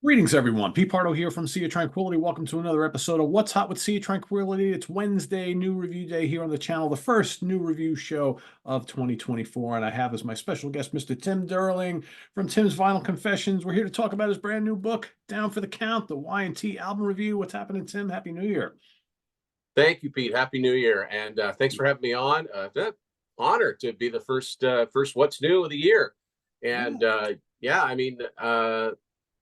Greetings, everyone. Pete Pardo here from Sea of Tranquility. Welcome to another episode of What's Hot with Sea of Tranquility. It's Wednesday, new review day here on the channel, the first new review show of 2024. And I have as my special guest, Mr. Tim Durling from Tim's Vinyl Confessions. We're here to talk about his brand new book, Down for the Count, the Y&T album review. What's happening, Tim? Happy New Year. Thank you, Pete. Happy New Year, and thanks for having me on. Honor to be the first What's New of the year, and Yeah. yeah, I mean,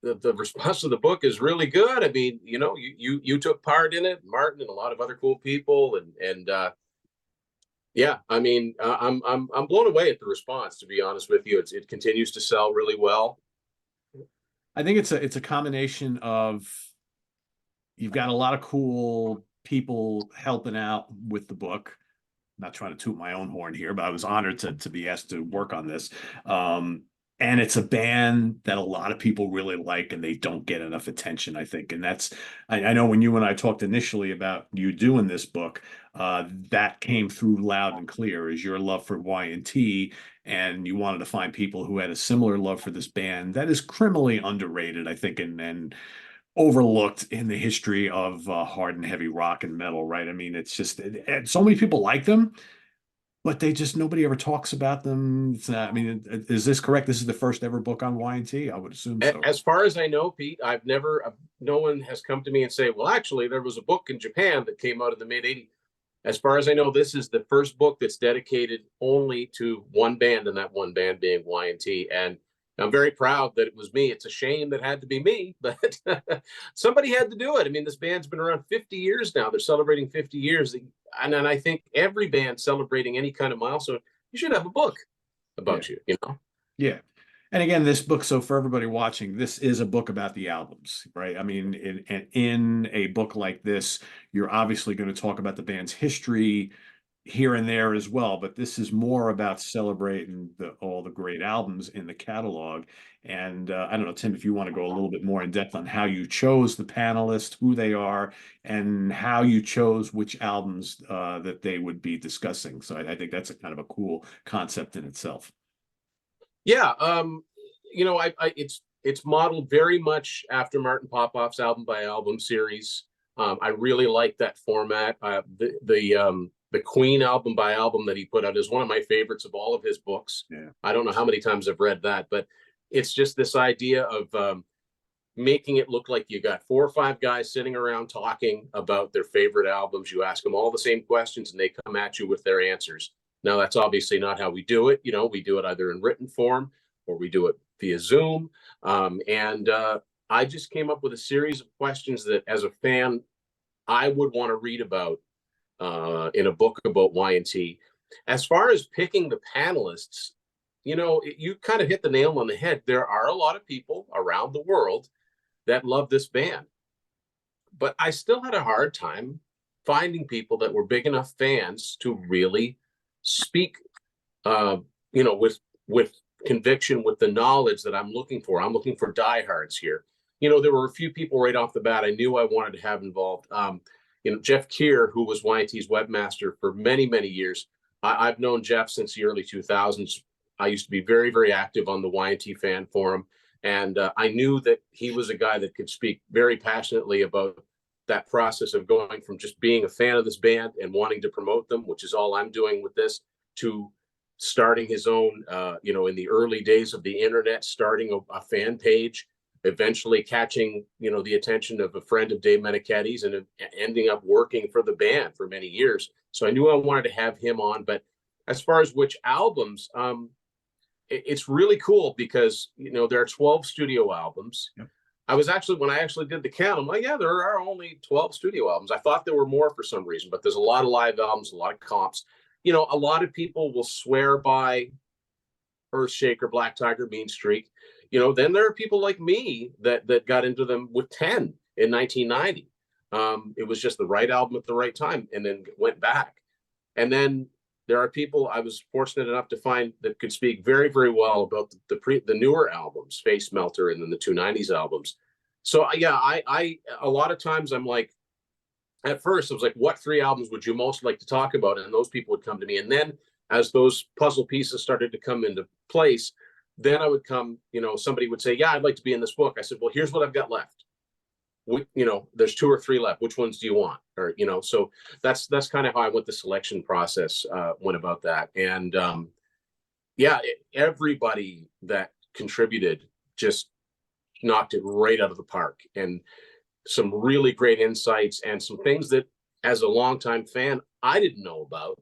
the response to the book is really good. I mean, you took part in it, Martin, and a lot of other cool people, and yeah, I mean, I'm blown away at the response. To be honest with you, it continues to sell really well. I think it's a combination of you've got a lot of cool people helping out with the book. Not trying to toot my own horn here, but I was honored to be asked to work on this. And it's a band that a lot of people really like, and they don't get enough attention, I think. And I know when you and I talked initially about you doing this book, that came through loud and clear is your love for Y&T, and you wanted to find people who had a similar love for this band that is criminally underrated, I think, and overlooked in the history of hard and heavy rock and metal, right? I mean, it's just so many people like them, but nobody ever talks about them. I mean, is this correct? This is the first ever book on Y&T? I would assume so. As far as I know, Pete, no one has come to me and say, well, actually, there was a book in Japan that came out in the mid 80s. As far as I know, this is the first book that's dedicated only to one band, and that one band being Y&T. And I'm very proud that it was me. It's a shame that it had to be me, but somebody had to do it. I mean, this band's been around 50 years now. They're celebrating 50 years. And I think every band celebrating any kind of milestone, you should have a book Yeah. about you. Yeah. And again, this book, so for everybody watching, this is a book about the albums, right? I mean, in a book like this, you're obviously going to talk about the band's history here and there as well, but this is more about celebrating all the great albums in the catalog. And I don't know, Tim, if you want to go a little bit more in depth on how you chose the panelists, who they are, and how you chose which albums that they would be discussing. So I think that's a kind of a cool concept in itself. Yeah, it's modeled very much after Martin Popoff's album by album series. I really like that format. The Queen album by album that he put out is one of my favorites of all of his books. Yeah. I don't know how many times I've read that, but it's just this idea of making it look like you got 4 or 5 guys sitting around talking about their favorite albums. You ask them all the same questions, and they come at you with their answers. Now, that's obviously not how we do it. We do it either in written form or we do it via Zoom. And I just came up with a series of questions that, as a fan, I would want to read about in a book about Y&T. As far as picking the panelists, you kind of hit the nail on the head. There are a lot of people around the world that love this band, but I still had a hard time finding people that were big enough fans to really speak, with conviction, with the knowledge that I'm looking for. I'm looking for diehards here. There were a few people right off the bat I knew I wanted to have involved. Jeff Keir, who was Y&T's webmaster for many, many years. I've known Jeff since the early 2000s. I used to be very, very active on the Y&T fan forum. And I knew that he was a guy that could speak very passionately about that process of going from just being a fan of this band and wanting to promote them, which is all I'm doing with this, to starting his own, in the early days of the internet, starting a fan page, eventually catching, the attention of a friend of Dave Meniketti's and ending up working for the band for many years. So I knew I wanted to have him on. But as far as which albums, it's really cool because, there are 12 studio albums. Yep. When I actually did the count, I'm like, yeah, there are only 12 studio albums. I thought there were more for some reason, but there's a lot of live albums, a lot of comps. A lot of people will swear by Earthshaker, Black Tiger, Mean Streak. Then there are people like me that got into them with 10 in 1990. It was just the right album at the right time, and then went back. And then there are people I was fortunate enough to find that could speak very, very well about the newer albums, Face Melter, and then the 290s albums. So yeah, I a lot of times I'm like, at first I was like, what 3 albums would you most like to talk about? And those people would come to me. And then as those puzzle pieces started to come into place, Then I would come, somebody would say, yeah, I'd like to be in this book. I said, well, here's what I've got left. There's 2 or 3 left. Which ones do you want? Or, so that's kind of how I went the selection process, went about that. And yeah, everybody that contributed just knocked it right out of the park, and some really great insights and some things that as a longtime fan, I didn't know about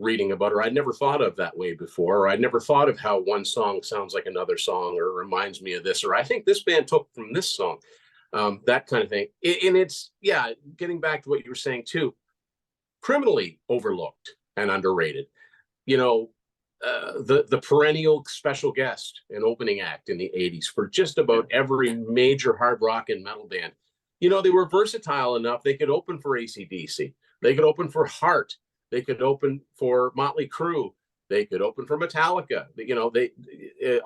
reading about, or I'd never thought of that way before, or I'd never thought of how one song sounds like another song, or reminds me of this, or I think this band took from this song, that kind of thing. And it's, yeah, getting back to what you were saying too, criminally overlooked and underrated. The perennial special guest and opening act in the 80s for just about every major hard rock and metal band. They were versatile enough. They could open for AC/DC. They could open for Heart. They could open for Motley Crue. They could open for Metallica.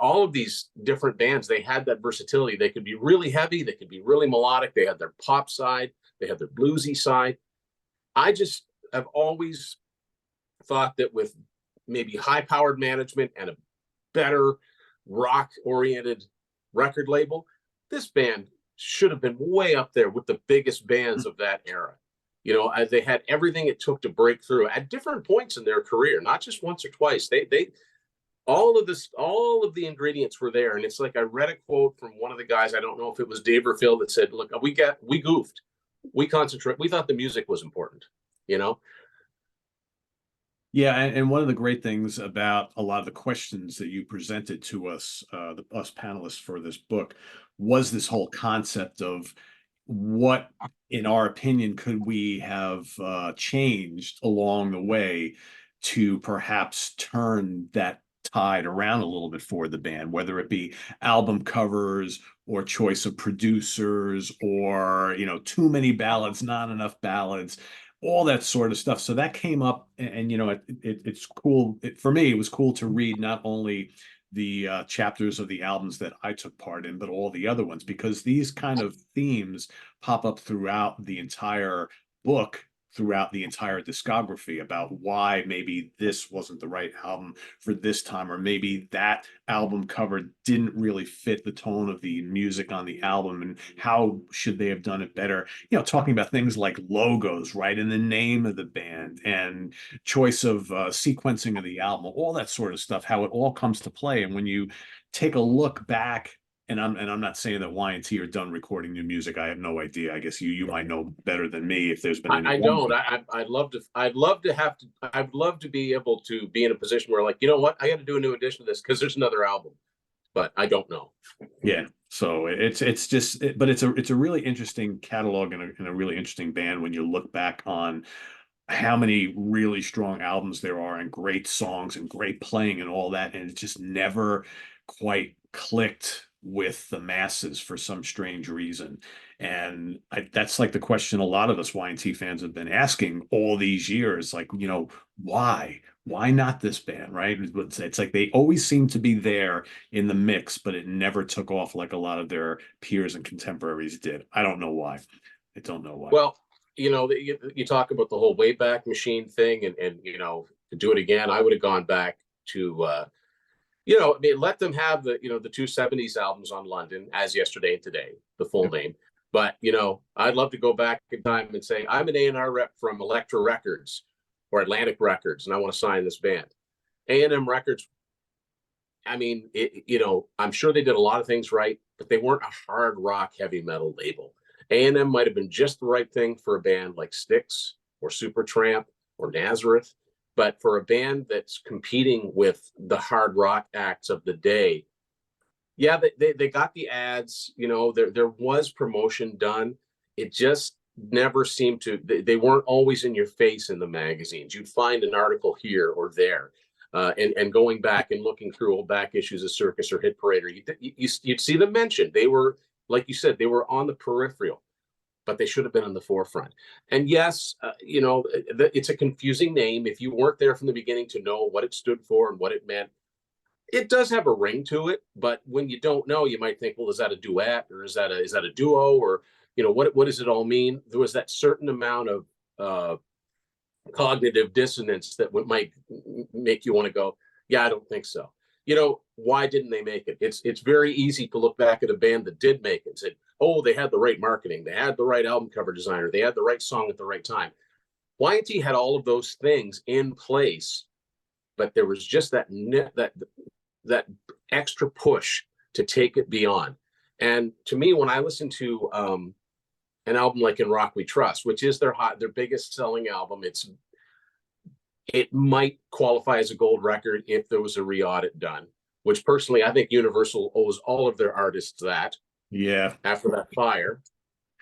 All of these different bands, they had that versatility. They could be really heavy. They could be really melodic. They had their pop side. They had their bluesy side. I just have always thought that with maybe high-powered management and a better rock-oriented record label, this band should have been way up there with the biggest bands of that era. They had everything it took to break through at different points in their career, not just once or twice. They all of the ingredients were there. And it's like, I read a quote from one of the guys, I don't know if it was Dave or Phil, that said, look, we goofed. We thought the music was important, Yeah, and one of the great things about a lot of the questions that you presented to us, us panelists for this book, was this whole concept of what, in our opinion, could we have changed along the way to perhaps turn that tide around a little bit for the band, whether it be album covers or choice of producers, or too many ballads, not enough ballads, all that sort of stuff. So that came up, and it's cool. For me, it was cool to read not only the chapters of the albums that I took part in, but all the other ones, because these kind of themes pop up throughout the entire book, throughout the entire discography, about why maybe this wasn't the right album for this time, or maybe that album cover didn't really fit the tone of the music on the album, and how should they have done it better. Talking about things like logos, right, and the name of the band, and choice of sequencing of the album, all that sort of stuff, how it all comes to play. And when you take a look back, and I'm not saying that Y&T are done recording new music. I have no idea. I guess you might know better than me if there's been any. I don't. I'd love to be able to be in a position where, like, what, I got to do a new edition of this because there's another album, but I don't know. Yeah. So it's just, but it's a really interesting catalog, and a really interesting band when you look back on how many really strong albums there are, and great songs and great playing and all that, and it just never quite clicked with the masses for some strange reason. And that's like the question a lot of us Y&T fans have been asking all these years, like, why not this band, right? It's like they always seem to be there in the mix, but it never took off like a lot of their peers and contemporaries did. I don't know why. I don't know why. Well, you talk about the whole Wayback Machine thing, and to do it again, I would have gone back to let them have the 270s albums on London, As Yesterday and Today, the full name. But I'd love to go back in time and say, I'm an A&R rep from Elektra Records or Atlantic Records, and I want to sign this band. A&M Records, I mean, I'm sure they did a lot of things right, but they weren't a hard rock heavy metal label. A&M might have been just the right thing for a band like Styx or Supertramp or Nazareth, but for a band that's competing with the hard rock acts of the day, yeah, they got the ads, there was promotion done. It just never seemed to, they weren't always in your face in the magazines. You'd find an article here or there. And going back and looking through old back issues of Circus or Hit Parade, you'd see them mentioned. They were, like you said, they were on the peripheral, but they should have been on the forefront. And yes, it's a confusing name. If you weren't there from the beginning to know what it stood for and what it meant, it does have a ring to it. But when you don't know, you might think, well, is that a duet, or is that a duo, or what does it all mean? There was that certain amount of cognitive dissonance that might make you want to go, yeah, I don't think so. why didn't they make it? It's very easy to look back at a band that did make it and say, oh, they had the right marketing, they had the right album cover designer, they had the right song at the right time. Y&T had all of those things in place, but there was just that extra push to take it beyond. And to me, when I listen to an album like In Rock We Trust, which is their biggest selling album, it might qualify as a gold record if there was a re-audit done, which personally I think Universal owes all of their artists that. Yeah. After that fire,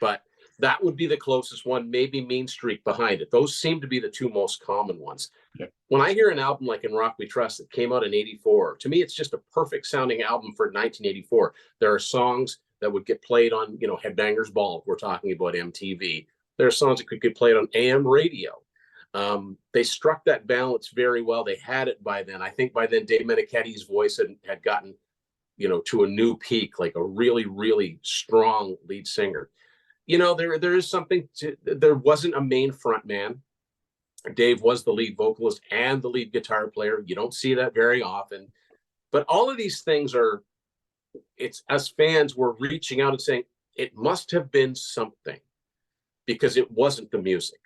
but that would be the closest one, maybe Mean Streak behind it. Those seem to be the two most common ones. Yeah. When I hear an album like In Rock We Trust that came out in 84, to me, it's just a perfect sounding album for 1984. There are songs that would get played on, Headbangers Ball. We're talking about MTV. There are songs that could get played on AM radio. They struck that balance very well. They had it by then. I think by then Dave Meniketti's voice had gotten, to a new peak, like a really, really strong lead singer. There is something there wasn't a main front man. Dave was the lead vocalist and the lead guitar player. You don't see that very often, but all of these things it's as fans, we're reaching out and saying it must have been something, because it wasn't the music.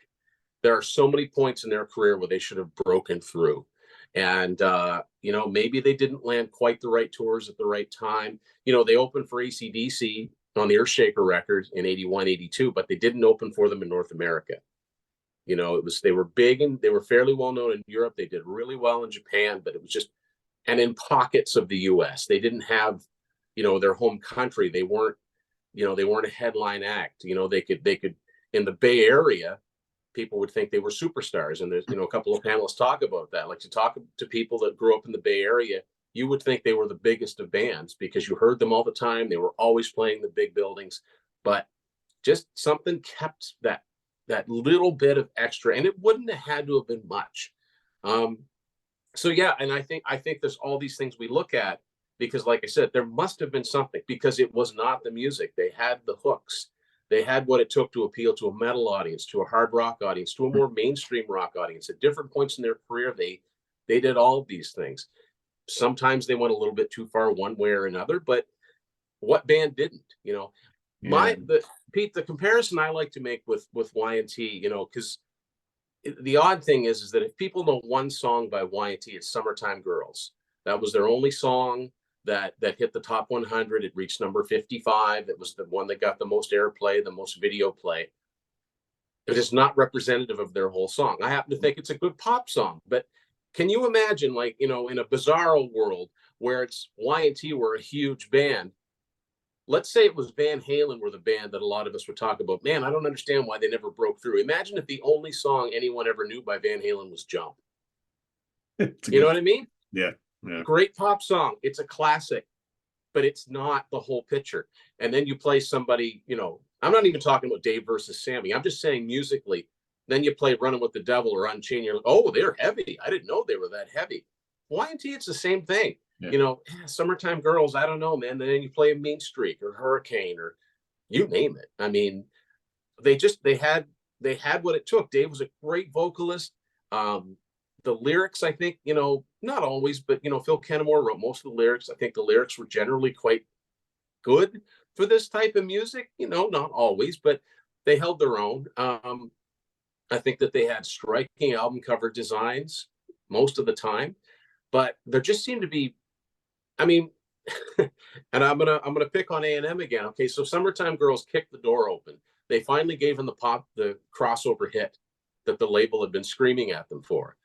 There are so many points in their career where they should have broken through. And, maybe they didn't land quite the right tours at the right time. They opened for AC/DC on the Earthshaker record in 81, 82, but they didn't open for them in North America. They were big and they were fairly well known in Europe. They did really well in Japan, but it was just, and in pockets of the US, they didn't have, their home country. They weren't a headline act. They could, in the Bay Area, people would think they were superstars. And there's, a couple of panelists talk about that. Like, to talk to people that grew up in the Bay Area, you would think they were the biggest of bands because you heard them all the time. They were always playing the big buildings, but just something kept that little bit of extra, and it wouldn't have had to have been much. So yeah, and I think there's all these things we look at, because like I said, there must have been something, because it was not the music. They had the hooks. They had what it took to appeal to a metal audience, to a hard rock audience, to a more mainstream rock audience. At different points in their career, they did all of these things. Sometimes they went a little bit too far one way or another, but what band didn't? Pete, the comparison I like to make with Y&T, because the odd thing is that if people know one song by Y&T, it's "Summertime Girls." That was their only song that hit the top 100. It reached number 55. It was the one that got the most airplay, the most video play. It is not representative of their whole song. I happen to think it's a good pop song, but can you imagine, like, in a bizarro world where it's Y&T were a huge band? Let's say it was Van Halen were the band that a lot of us would talk about. Man, I don't understand why they never broke through. Imagine if the only song anyone ever knew by Van Halen was "Jump." You know what I mean? Yeah. Yeah. Great pop song. It's a classic, but it's not the whole picture. And then you play somebody, I'm not even talking about Dave versus Sammy. I'm just saying musically. Then you play "Running with the Devil" or "Unchained." You're like, oh, they're heavy. I didn't know they were that heavy. Y&T, it's the same thing. Yeah. "Summertime Girls," I don't know, man. Then you play a "Mean Streak" or "Hurricane" or you name it. I mean, they had what it took. Dave was a great vocalist. The lyrics, I think, not always, but Phil Kennemore wrote most of the lyrics. I think the lyrics were generally quite good for this type of music. Not always, but they held their own. I think that they had striking album cover designs most of the time, but there just seemed to be, I mean, and I'm gonna pick on A&M again. Okay, so "Summertime Girls" kicked the door open. They finally gave them the crossover hit that the label had been screaming at them for.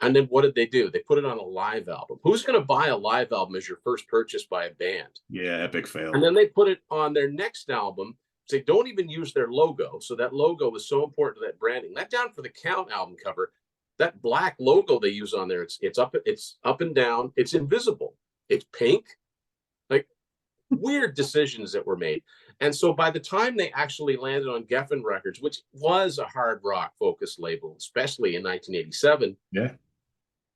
And then what did they do? They put it on a live album. Who's going to buy a live album as your first purchase by a band? Yeah, epic fail. And then they put it on their next album. They don't even use their logo. So that logo is so important to that branding. That "Down for the Count" album cover, that black logo they use on there, it's up and down. It's invisible. It's pink. Like, weird decisions that were made. And so by the time they actually landed on Geffen Records, which was a hard rock focused label, especially in 1987, yeah,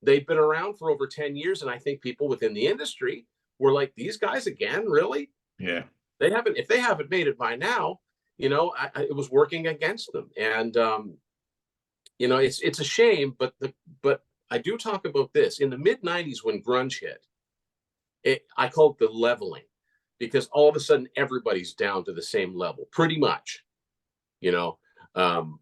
they'd been around for over 10 years. And I think people within the industry were like, these guys again, really? Yeah. If they haven't made it by now, it was working against them. And, it's a shame, but I do talk about this in the mid 90s when grunge hit. I call it the leveling, because all of a sudden everybody's down to the same level, pretty much. You know, um,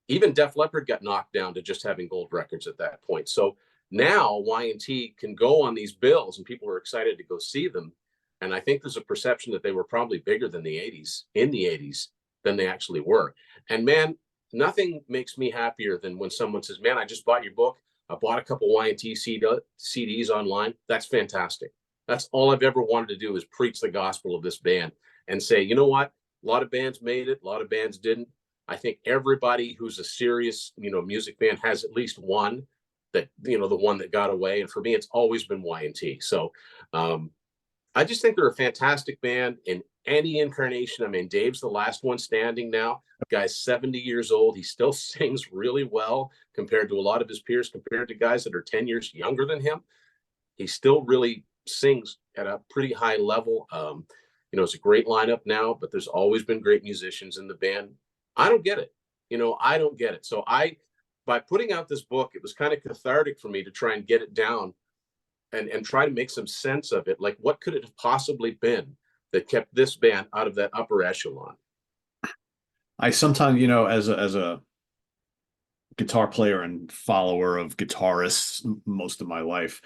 even Def Leppard got knocked down to just having gold records at that point. So now Y&T can go on these bills, and people are excited to go see them. And I think there's a perception that they were probably bigger than the 80s, in the 80s, than they actually were. And man, nothing makes me happier than when someone says, man, I just bought your book. I bought a couple Y&T CDs online. That's fantastic. That's all I've ever wanted to do, is preach the gospel of this band and say, you know what? A lot of bands made it, a lot of bands didn't. I think everybody who's a serious, music fan has at least one that, the one that got away. And for me, it's always been Y&T. So I just think they're a fantastic band in any incarnation. I mean, Dave's the last one standing now. The guy's 70 years old. He still sings really well compared to a lot of his peers, compared to guys that are 10 years younger than him. He still really sings at a pretty high level. It's a great lineup now, but there's always been great musicians in the band. I don't get it. I don't get it. So by putting out this book, it was kind of cathartic for me to try and get it down and try to make some sense of it. Like, what could it have possibly been that kept this band out of that upper echelon? I sometimes, as a guitar player and follower of guitarists most of my life,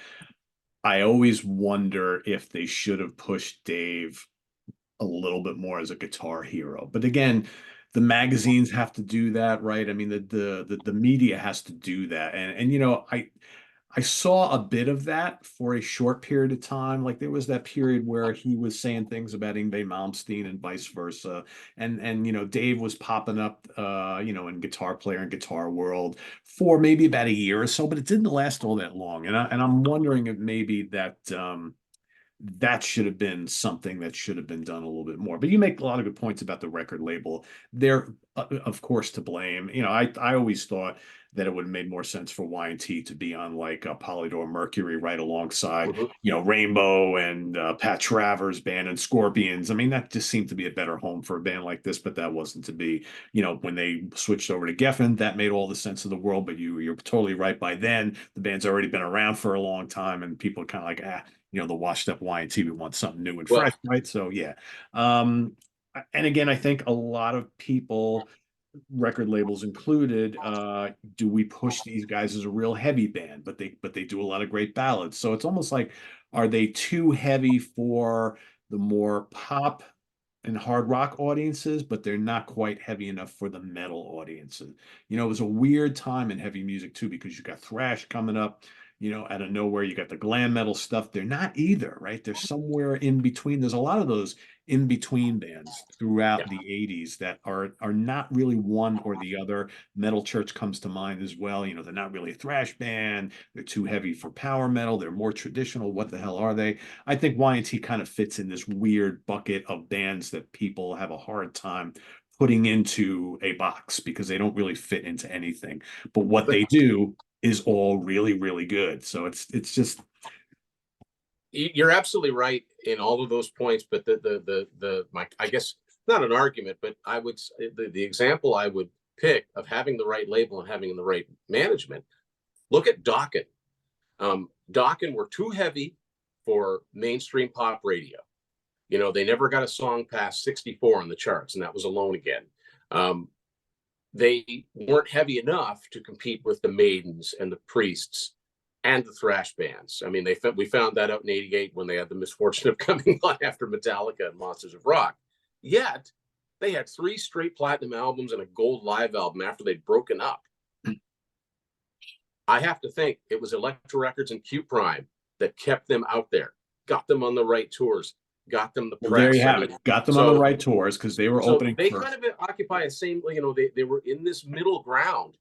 I always wonder if they should have pushed Dave a little bit more as a guitar hero. But again, the magazines have to do that, right? I mean, the media has to do that. I saw a bit of that for a short period of time. Like there was that period where he was saying things about Yngwie Malmsteen and vice versa. And Dave was popping up in Guitar Player and Guitar World for maybe about a year or so, but it didn't last all that long. And I'm wondering if maybe that should have been something that should have been done a little bit more. But you make a lot of good points about the record label. They're, of course, to blame. I always thought that it would have made more sense for Y&T to be on like a Polydor Mercury right alongside, Mm-hmm. Rainbow and Pat Travers band and Scorpions. I mean, that just seemed to be a better home for a band like this, but that wasn't to be. When they switched over to Geffen, that made all the sense of the world. But you're totally right. By then, the band's already been around for a long time, and people are kind of like, the washed up Y&T, we want something new and Well, fresh, right? So yeah. And again, I think a lot of people, record labels included, do we push these guys as a real heavy band, but they do a lot of great ballads. So it's almost like, are they too heavy for the more pop and hard rock audiences, but they're not quite heavy enough for the metal audiences. It was a weird time in heavy music too, because you got thrash coming up, out of nowhere. You got the glam metal stuff. They're not either, right? They're somewhere in between. There's a lot of those in between bands yeah. throughout the 80s that are not really one or the other. Metal Church comes to mind as well. They're not really a thrash band. They're too heavy for power metal. They're more traditional. What the hell are they? I think Y&T kind of fits in this weird bucket of bands that people have a hard time putting into a box because they don't really fit into anything. But what But they do is all really, really good. So it's just you're absolutely right in all of those points. But I guess not an argument, but I would, the example I would pick of having the right label and having the right management. Look at Dokken. Dokken were too heavy for mainstream pop radio. They never got a song past 64 on the charts, and that was Alone Again. They weren't heavy enough to compete with the Maidens and the Priests and the thrash bands. I mean, we found that out in '88 when they had the misfortune of coming on after Metallica and Monsters of Rock. Yet they had 3 straight platinum albums and a gold live album after they'd broken up. I have to think it was Elektra Records and Q Prime that kept them out there, got them on the right tours, got them the well, there you press. I have mean, it. Got them on the so right tours because they were so opening they for. kind of occupy a same, they were in this middle ground.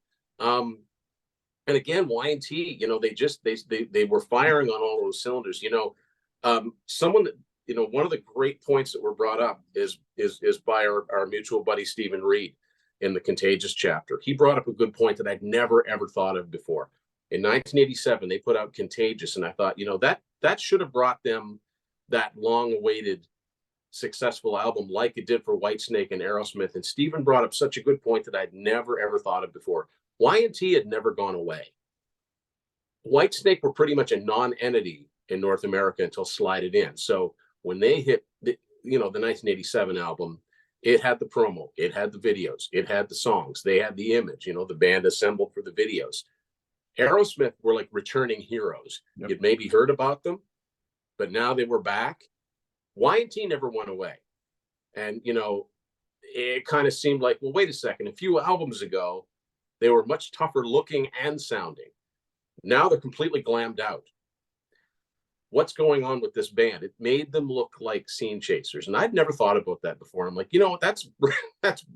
And again, Y&T, they were firing on all those cylinders. Someone that, one of the great points that were brought up is by our mutual buddy Stephen Reed in the Contagious chapter. He brought up a good point that I'd never ever thought of before. In 1987, they put out Contagious, and I thought, that should have brought them that long-awaited successful album like it did for Whitesnake and Aerosmith. And Stephen brought up such a good point that I'd never ever thought of before. Y&T had never gone away. Whitesnake were pretty much a non-entity in North America until Slide It In. So when they hit the 1987 album, it had the promo, it had the videos, it had the songs, they had the image, the band assembled for the videos. Aerosmith were like returning heroes. Yep. You'd maybe heard about them, but now they were back. Y&T never went away. And, it kind of seemed like, well, wait a second, a few albums ago, they were much tougher looking and sounding. Now they're completely glammed out. What's going on with this band? It made them look like scene chasers. And I'd never thought about that before. I'm like, that's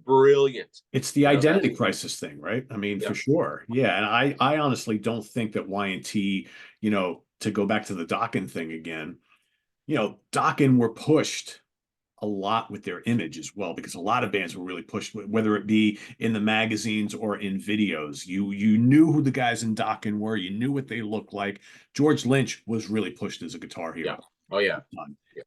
brilliant. It's the identity crisis thing, right? I mean, Yeah. for sure. Yeah. And I honestly don't think that Y&T, to go back to the Dokken thing again, Dokken were pushed a lot with their image as well, because a lot of bands were really pushed, whether it be in the magazines or in videos. You knew who the guys in Dokken were, you knew what they looked like. George Lynch was really pushed as a guitar hero. Yeah. Oh yeah.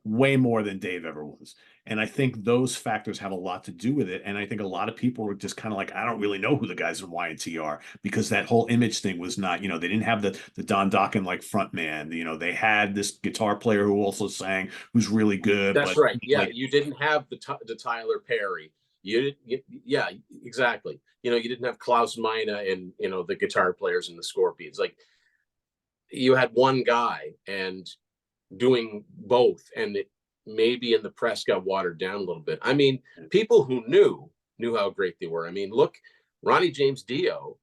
Way more than Dave ever was. And I think those factors have a lot to do with it. And I think a lot of people were just kind of like, I don't really know who the guys in Y&T are, because that whole image thing was not, they didn't have the Don Dokken like front man. They had this guitar player who also sang, who's really good. That's but right. Yeah, you didn't have the Tyler Perry. Yeah, exactly. You didn't have Klaus Meine and the guitar players and the Scorpions. Like, you had one guy and doing both, and it maybe in the press got watered down a little bit. I mean, people who knew how great they were. I mean, look, Ronnie James Dio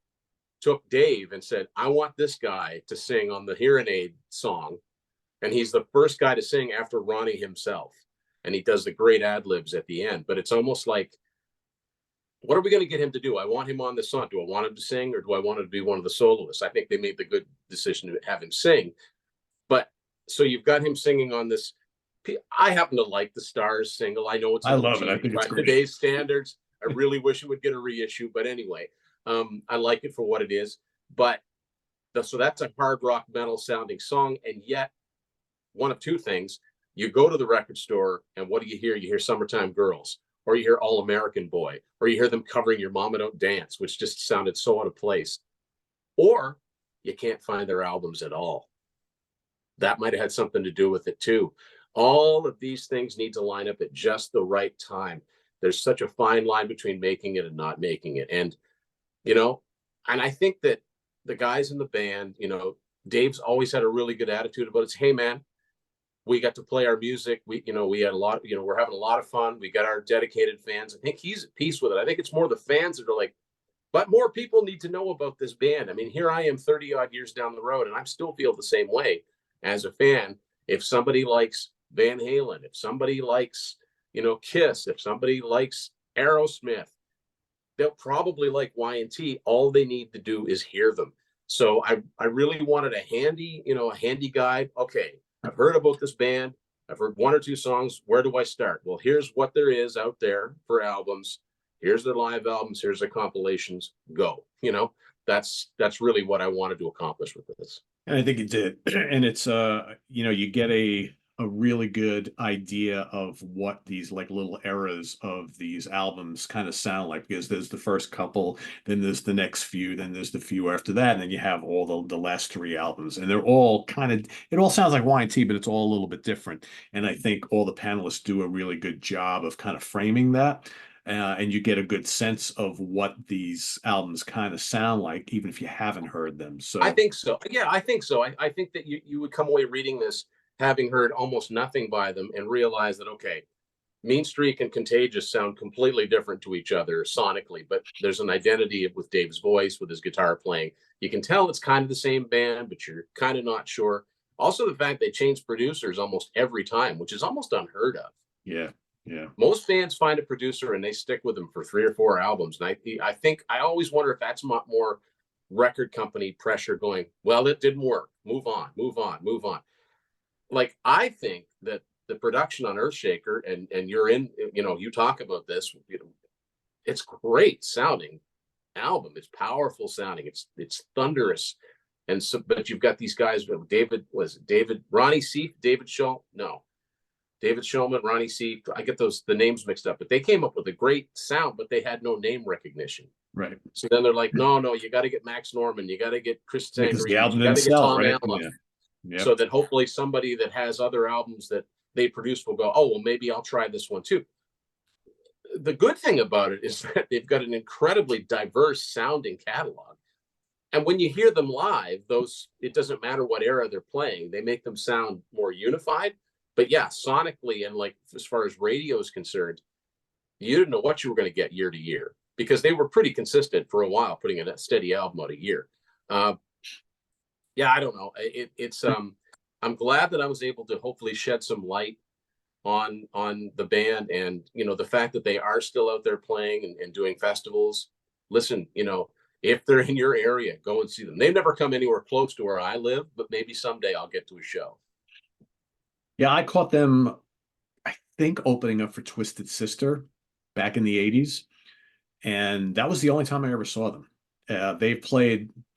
took Dave and said, I want this guy to sing on the Hearing Aid song. And he's the first guy to sing after Ronnie himself. And he does the great ad libs at the end. But it's almost like, what are we going to get him to do? I want him on the song. Do I want him to sing, or do I want him to be one of the soloists? I think they made the good decision to have him sing. But so you've got him singing on this. I happen to like the Stars single. I know it's, I love it. I think it's great. Today's standards. I really wish it would get a reissue. But anyway, I like it for what it is. But so that's a hard rock metal sounding song. And yet, one of two things: you go to the record store and what do you hear? You hear Summertime Girls, or you hear All American Boy, or you hear them covering Your Mama Don't Dance, which just sounded so out of place. Or you can't find their albums at all. That might have had something to do with it too. All of these things need to line up at just the right time. There's such a fine line between making it and not making it. And, and I think that the guys in the band, Dave's always had a really good attitude about it. Hey man, we got to play our music. We had a lot, we're having a lot of fun. We got our dedicated fans. I think he's at peace with it. I think it's more the fans that are like, but more people need to know about this band. I mean, here I am 30 odd years down the road, and I still feel the same way as a fan. If somebody likes Van Halen, if somebody likes, Kiss, if somebody likes Aerosmith, they'll probably like Y&T. All they need to do is hear them. So I really wanted a handy guide. Okay, I've heard about this band. I've heard one or two songs. Where do I start? Well, here's what there is out there for albums. Here's their live albums. Here's their compilations. Go. That's really what I wanted to accomplish with this. And I think it did. And it's you get a really good idea of what these like little eras of these albums kind of sound like, because there's the first couple, then there's the next few, then there's the few after that, and then you have all the last three albums, and they're all it all sounds like Y&T, but it's all a little bit different. And I think all the panelists do a really good job of kind of framing that. And you get a good sense of what these albums kind of sound like, even if you haven't heard them. So I think so. Yeah, I think so. I think that you would come away reading this, having heard almost nothing by them, and realize that, okay, Mean Streak and Contagious sound completely different to each other sonically, but there's an identity with Dave's voice, with his guitar playing. You can tell it's kind of the same band, but you're kind of not sure. Also, the fact they change producers almost every time, which is almost unheard of. Yeah. Yeah. Most bands find a producer and they stick with them for 3 or 4 albums. And I think I always wonder if that's more record company pressure going, well, it didn't work. Move on, move on, move on. Like, I think that the production on Earthshaker, and you're in, you talk about this, it's great sounding album. It's powerful sounding. It's thunderous. And so, but you've got these guys, Ronnie Seif, David Shulman, Ronnie Seif. I get the names mixed up, but they came up with a great sound, but they had no name recognition. Right. So then they're like, no, you got to get Max Norman. You got to get Chris Sangre. The album you got to get Tom right? Allen. Yeah. Yep. so that hopefully somebody that has other albums that they produce will go, oh, well, maybe I'll try this one too. The good thing about it is that they've got an incredibly diverse sounding catalog. And when you hear them live, those, it doesn't matter what era they're playing, they make them sound more unified. But yeah, sonically, and like as far as radio is concerned, you didn't know what you were going to get year to year, because they were pretty consistent for a while, putting a steady album out a year. Yeah, I don't know. I'm glad that I was able to hopefully shed some light on the band, and the fact that they are still out there playing and doing festivals. Listen, if they're in your area, go and see them. They've never come anywhere close to where I live, but maybe someday I'll get to a show. Yeah, I caught them, I think, opening up for Twisted Sister back in the 80s. And that was the only time I ever saw them.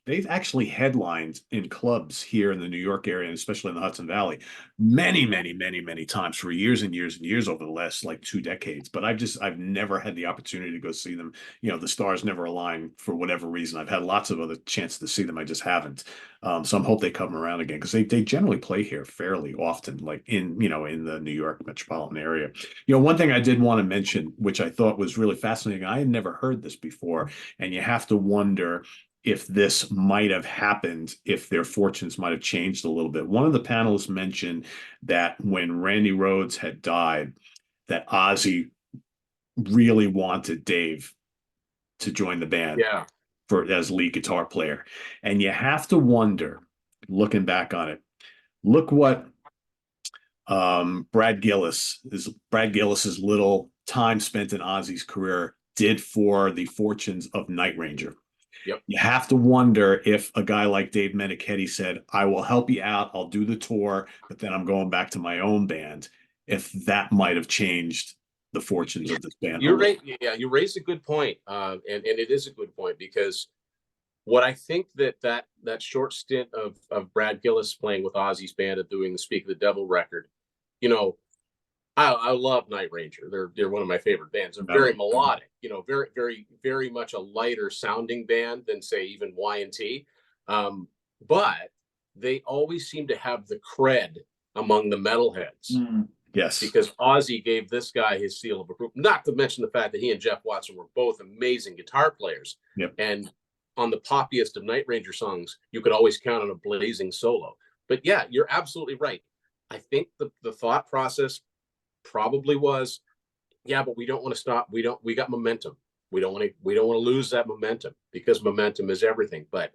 They've actually headlined in clubs here in the New York area, and especially in the Hudson Valley, many, many, many, many times for years and years and years over the last like 2 decades. But I've never had the opportunity to go see them. The stars never align for whatever reason. I've had lots of other chances to see them. I just haven't. So I hope they come around again, because they generally play here fairly often, like in the New York metropolitan area. One thing I did want to mention, which I thought was really fascinating, I had never heard this before, and you have to wonder if this might have happened, if their fortunes might have changed a little bit. One of the panelists mentioned that when Randy Rhoads had died, that Ozzy really wanted Dave to join the band, Yeah, as lead guitar player. And you have to wonder, looking back on it, look what Brad Gillis's little time spent in Ozzy's career did for the fortunes of Night Ranger. yep. You have to wonder if a guy like Dave Meniketti said, I will help you out, I'll do the tour, but then I'm going back to my own band, if that might have changed the fortunes of this band. You're right. Yeah, you raised a good point, and it is a good point, because what I think that short stint of Brad Gillis playing with Ozzy's band and doing the Speak of the Devil record, you know, I love Night Ranger. They're one of my favorite bands. They're very melodic, very very very much a lighter sounding band than say even Y&T, but they always seem to have the cred among the metalheads. Yes. Because Ozzy gave this guy his seal of approval. Not to mention the fact that he and Jeff Watson were both amazing guitar players. Yep. And on the poppiest of Night Ranger songs, you could always count on a blazing solo. But yeah, you're absolutely right. I think the thought process probably was, yeah, but we don't want to stop. We got momentum. We don't want to lose that momentum, because momentum is everything. But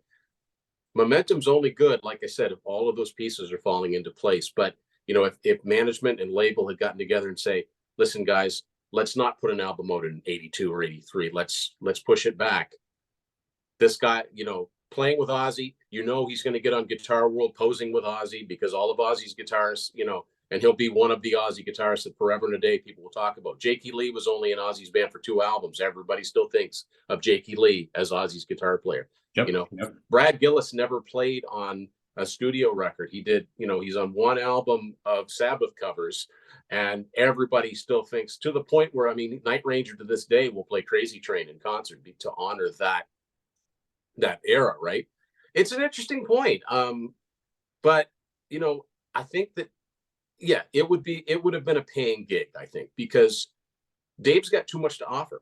momentum's only good, like I said, if all of those pieces are falling into place. But if management and label had gotten together and say, listen, guys, let's not put an album out in 82 or 83. Let's push it back. This guy, playing with Ozzy, he's going to get on Guitar World posing with Ozzy, because all of Ozzy's guitarists, and he'll be one of the Ozzy guitarists that forever and a day people will talk about. Jakey Lee was only in Ozzy's band for 2 albums. Everybody still thinks of Jakey Lee as Ozzy's guitar player. Yep. Brad Gillis never played on a studio record. He did, he's on 1 album of Sabbath covers, and everybody still thinks, to the point where, Night Ranger to this day will play Crazy Train in concert to honor that era, right? It's an interesting point. But I think that, yeah, it would have been a paying gig, I think, because Dave's got too much to offer.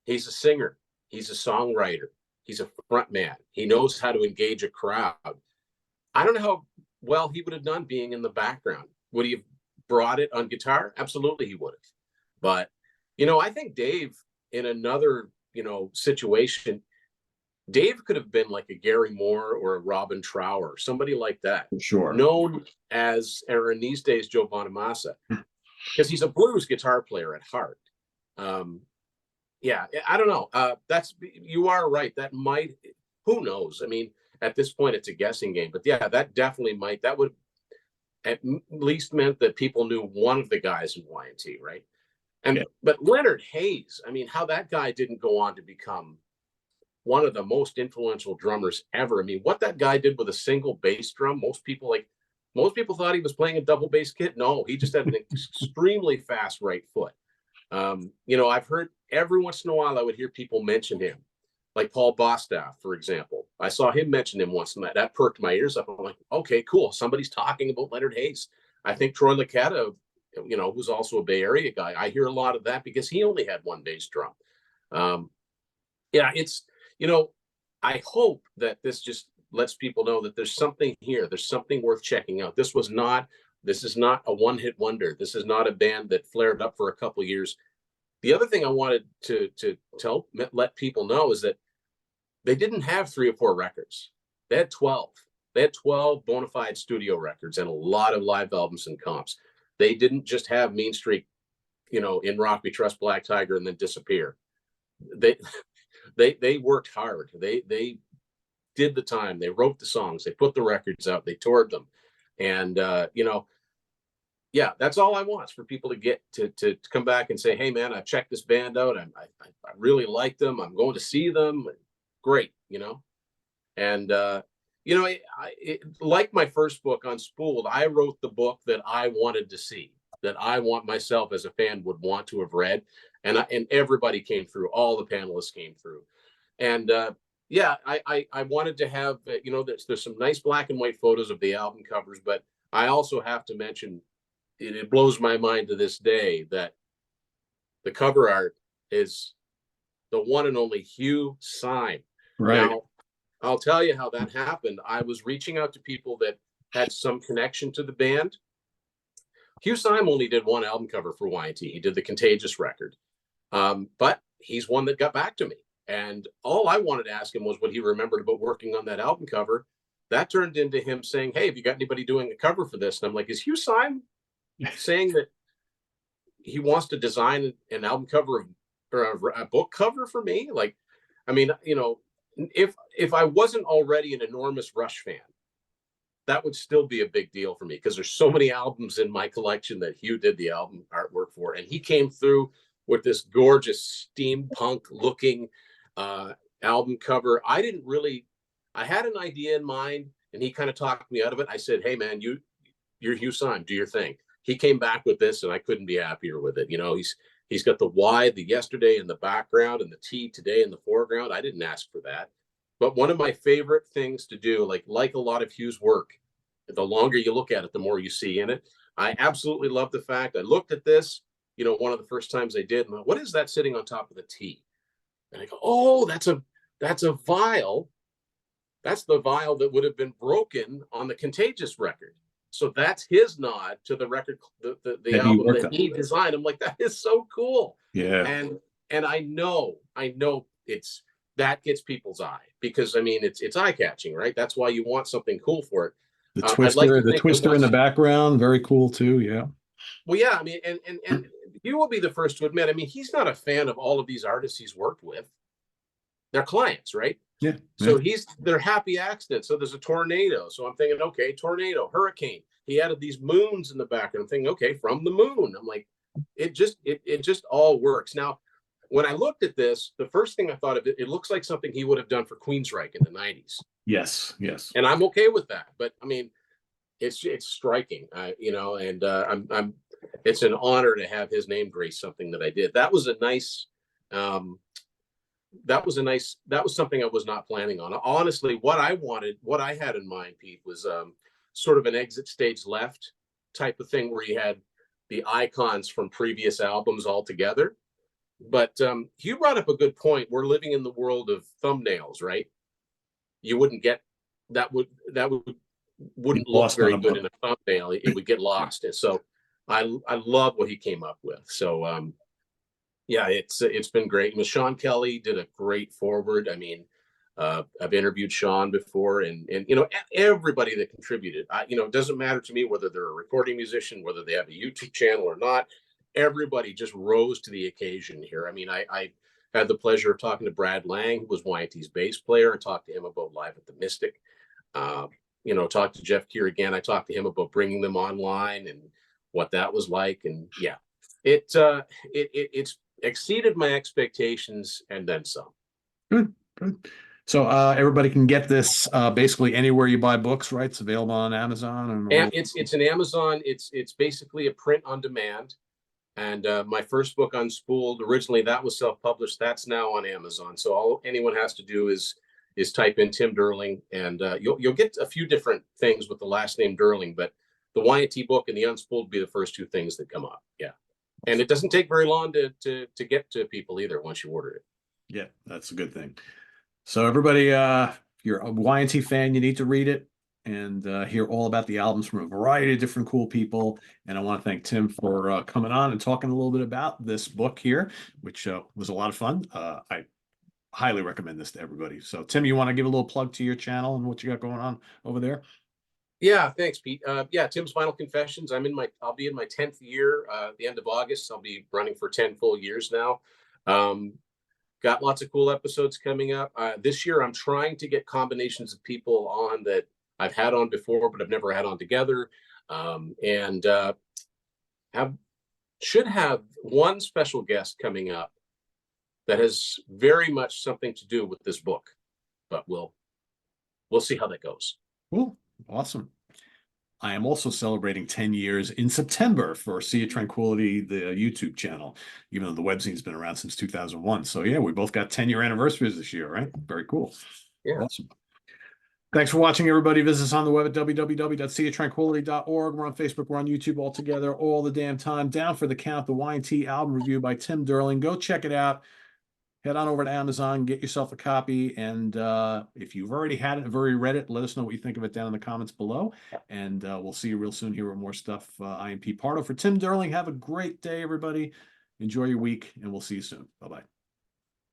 He's a singer, he's a songwriter, he's a front man, he knows how to engage a crowd. I don't know how well he would have done being in the background. Would he have brought it on guitar? Absolutely he would have. But, I think Dave, in another, situation, Dave could have been like a Gary Moore or a Robin Trower, somebody like that. For sure. Known as, or in these days, Joe Bonamassa, because he's a blues guitar player at heart. Yeah, I don't know. You are right. That might, who knows? At this point, it's a guessing game. But yeah, that would at least meant that people knew one of the guys in Y&T, right? But Leonard Hayes, how that guy didn't go on to become one of the most influential drummers ever. What that guy did with a single bass drum, most people thought he was playing a double bass kit. No, he just had an extremely fast right foot. I've heard every once in a while I would hear people mention him, like Paul Bostaph, for example. I saw him mention him once, and that perked my ears up. I'm like, okay, cool. Somebody's talking about Leonard Hayes. I think Troy Luccketta, who's also a Bay Area guy, I hear a lot of that because he only had one bass drum. Yeah, it's, I hope that this just lets people know that there's something here. There's something worth checking out. This is not a one-hit wonder. This is not a band that flared up for a couple of years. The other thing I wanted to let people know is that they didn't have 3 or 4 records. They had 12. They had 12 bona fide studio records and a lot of live albums and comps. They didn't just have Mean Streak, In Rock We Trust, Black Tiger, and then disappear. They worked hard. They did the time. They wrote the songs. They put the records out. They toured them, and yeah, that's all I want is for people to get to come back and say, hey man, I checked this band out. I really like them. I'm going to see them. Great, and like my first book Unspooled, I wrote the book that I wanted to see, that I want myself as a fan would want to have read, and everybody came through. All the panelists came through, and yeah, I wanted to have there's some nice black and white photos of the album covers, but I also have to mention it blows my mind to this day that the cover art is the one and only Hugh Syme. Right. Now, I'll tell you how that happened. I was reaching out to people that had some connection to the band. Hugh Syme only did one album cover for Y&T. He did the Contagious record. But he's one that got back to me. And all I wanted to ask him was what he remembered about working on that album cover. That turned into him saying, hey, have you got anybody doing a cover for this? And I'm like, is Hugh Syme saying that he wants to design an album cover or a book cover for me? Like, I mean, if I wasn't already an enormous Rush fan, that would still be a big deal for me because there's so many albums in my collection that Hugh did the album artwork for. And he came through with this gorgeous steampunk looking album cover. I had an idea in mind and he kind of talked me out of it. I said, hey man, you're Hugh Syme, do your thing. He came back with this and I couldn't be happier with it. He's got the Y, the yesterday in the background and the T today in the foreground. I didn't ask for that. But one of my favorite things to do, like a lot of Hugh's work, the longer you look at it, the more you see in it. I absolutely love the fact I looked at this, one of the first times I did, and what is that sitting on top of the T? And I go, oh, that's a vial. That's the vial that would have been broken on the Contagious record. So that's his nod to the record, the album that he designed. I'm like, that is so cool. Yeah. And I know that gets people's eye because it's eye catching, right? That's why you want something cool for it. The twister in the background, very cool too. Yeah. Well, yeah. And you will be the first to admit, he's not a fan of all of these artists he's worked with. They're clients, right? Yeah. So they're happy accidents. So there's a tornado. So I'm thinking, okay, tornado, hurricane. He added these moons in the background. I'm thinking, okay, from the moon. I'm like, it just all works. Now, when I looked at this, the first thing I thought of it looks like something he would have done for Queensryche in the 90s. Yes. And I'm okay with that. But it's striking, it's an honor to have his name grace something that I did. That was something I was not planning on. Honestly, what I had in mind, Pete, was sort of an Exit Stage Left type of thing where you had the icons from previous albums all together. But you brought up a good point. We're living in the world of thumbnails, right? You wouldn't get that wouldn't look very good in a thumbnail. It would get lost. And so I love what he came up with. So yeah, it's been great. And Sean Kelly did a great forward. I've interviewed Sean before, and everybody that contributed. It doesn't matter to me whether they're a recording musician, whether they have a YouTube channel or not. Everybody just rose to the occasion here. I had the pleasure of talking to Brad Lang, who was Y&T's bass player, and talked to him about Live at the Mystic. Talked to Jeff Keir again. I talked to him about bringing them online and what that was like. And yeah, it's exceeded my expectations and then some. Good. So everybody can get this basically anywhere you buy books, right? It's available on Amazon. And it's an Amazon. It's basically a print on demand. And my first book, Unspooled, originally that was self-published. That's now on Amazon. So all anyone has to do is is type in Tim Durling, and you'll get a few different things with the last name Durling, but the Y&T book and the Unspooled will be the first two things that come up. Yeah. And it doesn't take very long to get to people either once you order it. Yeah, that's a good thing. So everybody, if you're a Y&T fan, you need to read it and hear all about the albums from a variety of different cool people. And I want to thank Tim for coming on and talking a little bit about this book here, which was a lot of fun. I highly recommend this to everybody. So Tim, you want to give a little plug to your channel and what you got going on over there? Yeah, thanks, Pete. Yeah, Tim's Final Confessions. I'll be in my 10th year. At the end of August, I'll be running for 10 full years now. Got lots of cool episodes coming up. This year, I'm trying to get combinations of people on that I've had on before, but I've never had on together. And should have one special guest coming up that has very much something to do with this book, but we'll see how that goes. Cool. Awesome. I am also celebrating 10 years in September for Sea of Tranquility, the YouTube channel, even though the webzine's been around since 2001. So yeah, we both got 10-year anniversaries this year, right? Very cool. Yeah. Awesome. Thanks for watching, everybody. Visit us on the web at www.seaoftranquility.org. We're on Facebook. We're on YouTube all together all the damn time. Down for the Count, the Y&T album review by Tim Durling. Go check it out. Head on over to Amazon, get yourself a copy. And if you've already had it, have already read it, let us know what you think of it down in the comments below. And we'll see you real soon here with more stuff. I am Pete Pardo for Tim Durling. Have a great day, everybody. Enjoy your week, and we'll see you soon. Bye-bye.